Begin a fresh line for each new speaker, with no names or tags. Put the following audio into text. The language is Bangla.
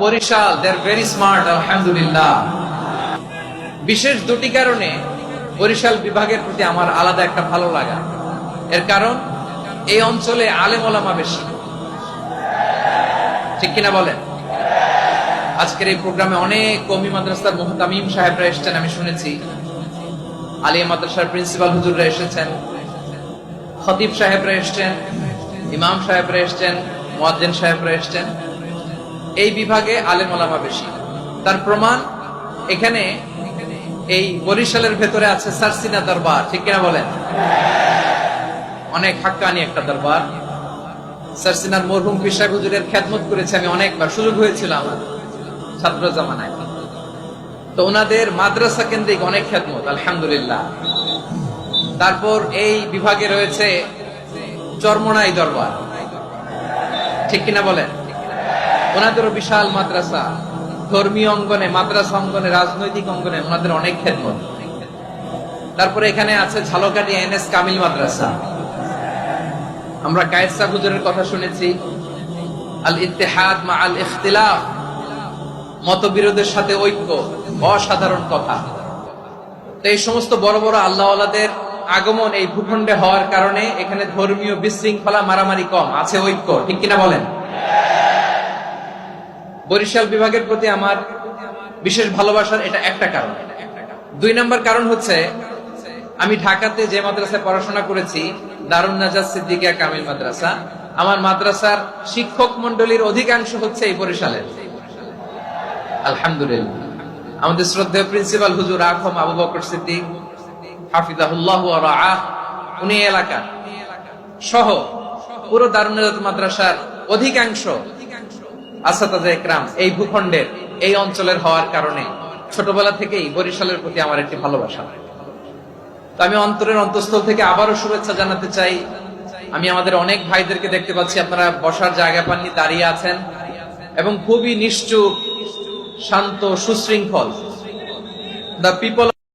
Barishal, they are very smart, আলহামদুলিল্লাহ। বিশেষ দুটি কারণে বরিশাল বিভাগের প্রতি আমার আলাদা একটা ভালো লাগা। এর কারণ, এই অঞ্চলে আলেম ওলামা বেশি, ঠিক কিনা বলেন? আজকের এই প্রোগ্রামে অনেক কওমি মাদ্রাসার মুহতামিম সাহেবরা এসেছেন, আমি শুনেছি। আলিয়া মাদ্রাসার প্রিন্সিপাল হুজুররা এসেছেন, খতিব সাহেবরা এসেছেন, ইমাম সাহেবরা এসেছেন, মুয়াজ্জিন সাহেবরা এসেছেন। এই বিভাগে আলেম ওলামা বেশি। তার প্রমাণ, এখানে এই বরিশালের ভেতরে আছে সারসিনা দরবার, ঠিক কিনা বলেন? অনেক হাক্কানি একটা দরবার। সারসিনার মরহুম পীর সাহেব হুজুরের খেদমত করেছে আমি অনেকবার, সুযোগ হয়েছিল আমার ছাত্র জামানায়। তো ওনাদের মাদ্রাসা কেন্দ্রিক অনেক খেদমত, আলহামদুলিল্লাহ। তারপর এই বিভাগে রয়েছে চরমোনাই দরবার, ঠিক কিনা বলেন? ওনাদেরও বিশাল মাদ্রাসা, ধর্মীয় অঙ্গনে, মাদ্রাসা অঙ্গনে, রাজনৈতিক অঙ্গনে ওনাদের অনেক খেদমত। তারপরে এখানে আছে ঝালকাঠি এনএস কামিল মাদ্রাসা। আমরা কায়েদ সাহেব হুজুরের কথা শুনেছি, আল ইত্তেহাদ মা আল ইখতিলাফ, মতবিরোধের সাথে ঐক্য, অসাধারণ কথা। তো এই সমস্ত বড় বড় আল্লাহওয়ালাদের আগমন এই ভূখণ্ডে হওয়ার কারণে এখানে ধর্মীয় বিশৃঙ্খলা, মারামারি কম, আছে ঐক্য, ঠিক কিনা বলেন? বরিশাল বিভাগের প্রতি আমার বিশেষ ভালোবাসার এটা একটা কারণ। ২ নম্বর কারণ হচ্ছে, আমি ঢাকাতে যে মাদ্রাসায় পড়াশোনা করেছি, দারুন নাজাত সিদ্দিকিয়া কামিল মাদ্রাসা, আমার মাদ্রাসার শিক্ষক মন্ডলীর অধিকাংশ হচ্ছে এই বরিশালের, আলহামদুলিল্লাহ। আমাদের শ্রদ্ধেয় প্রিন্সিপাল হুজুর আখম আবু বকর সিদ্দিক হাফিজাহুল্লাহ ওয়া রাআহ, উনি এলাকা সহ পুরো দারুন নাজাত মাদ্রাসার অধিকাংশ আসাতাজে ইকরাম এই ভূখণ্ডের, এই অঞ্চলের হওয়ার কারণে ছোটবেলা থেকেই বরিশালের প্রতি আমার একটি ভালোবাসা। তো আমি অন্তরের অন্তঃস্থল থেকে আবারও শুভেচ্ছা জানাতে চাই। আমি আমাদের অনেক ভাইদেরকে দেখতে পাচ্ছি, আপনারা বসার জায়গা পাননি, দাঁড়িয়ে আছেন এবং খুবই নিশ্চুপ, শান্ত, সুশৃঙ্খল। The people